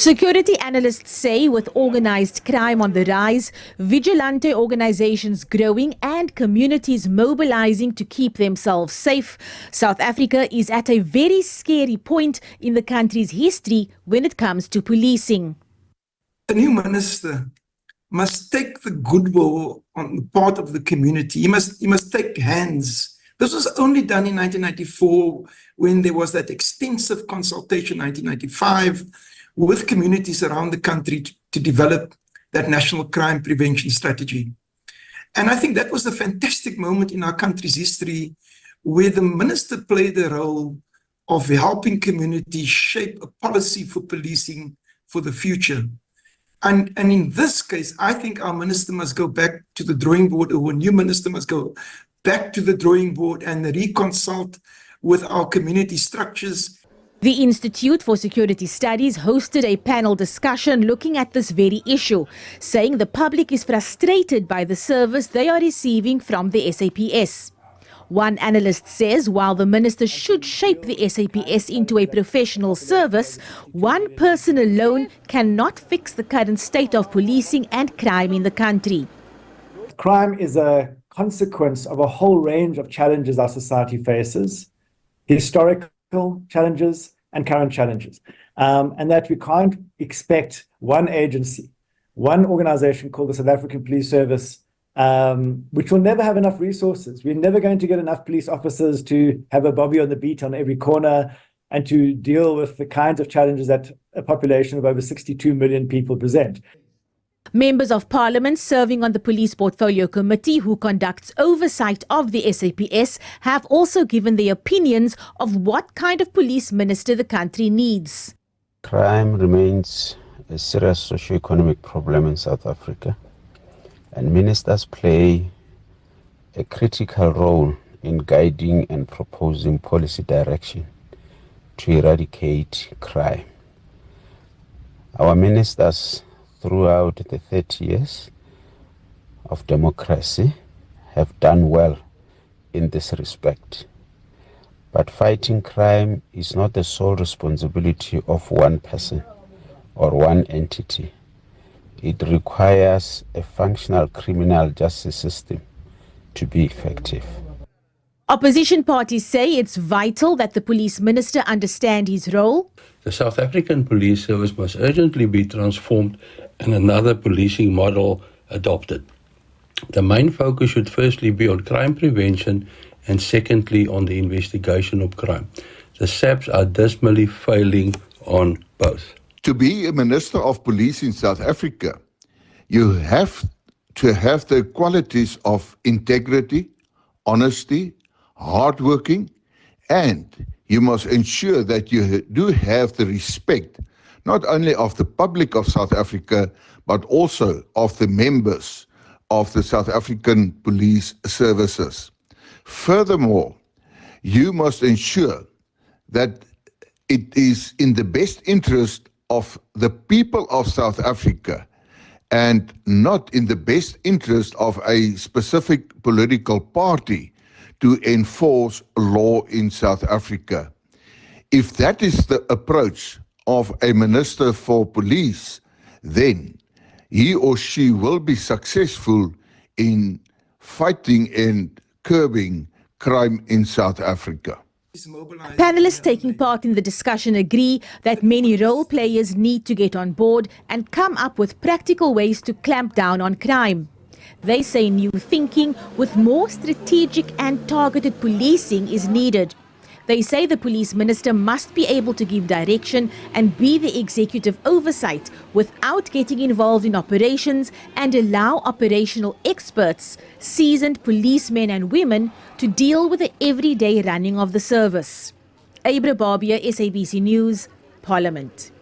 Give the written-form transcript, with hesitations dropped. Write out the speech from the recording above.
Security analysts say with organised crime on the rise, vigilante organisations growing and communities mobilising to keep themselves safe, South Africa is at a very scary point in the country's history when it comes to policing. A new minister must take the goodwill on the part of the community. He must take hands. This was only done in 1994 when there was that extensive consultation, 1995, with communities around the country to develop that national crime prevention strategy. And I think that was a fantastic moment in our country's history where the minister played the role of helping communities shape a policy for policing for the future. And in this case, I think our minister must go back to the drawing board, or a new minister must go back to the drawing board and reconsult with our community structures. The Institute for Security Studies hosted a panel discussion looking at this very issue, saying the public is frustrated by the service they are receiving from the SABC. One analyst says while the minister should shape the SABC into a professional service, one person alone cannot fix the current state of policing and crime in the country. Crime is a consequence of a whole range of challenges our society faces, historical challenges and current challenges, and that we can't expect one agency, one organization called the South African Police Service, which will never have enough resources. We're never going to get enough police officers to have a bobby on the beat on every corner and to deal with the kinds of challenges that a population of over 62 million people present. Members of Parliament serving on the Police Portfolio Committee, who conducts oversight of the SABC, have also given their opinions of what kind of police minister the country needs. Crime remains a serious socio-economic problem in South Africa, and ministers play a critical role in guiding and proposing policy direction to eradicate crime. Our ministers throughout the 30 years of democracy have done well in this respect. But fighting crime is not the sole responsibility of one person or one entity. It requires a functional criminal justice system to be effective. Opposition parties say it's vital that the police minister understand his role. The South African police service must urgently be transformed and another policing model adopted. The main focus should firstly be on crime prevention and secondly on the investigation of crime. The SABs are dismally failing on both. To be a Minister of Police in South Africa, you have to have the qualities of integrity, honesty, hardworking, and you must ensure that you do have the respect not only of the public of South Africa, but also of the members of the South African police services. Furthermore, you must ensure that it is in the best interest of the people of South Africa and not in the best interest of a specific political party to enforce law in South Africa. If that is the approach of a minister for police, then he or she will be successful in fighting and curbing crime in South Africa. Panelists taking part in the discussion agree that many role players need to get on board and come up with practical ways to clamp down on crime. They say new thinking with more strategic and targeted policing is needed. They say the police minister must be able to give direction and be the executive oversight without getting involved in operations and allow operational experts, seasoned policemen and women, to deal with the everyday running of the service. Abra Barbia, SABC News, Parliament.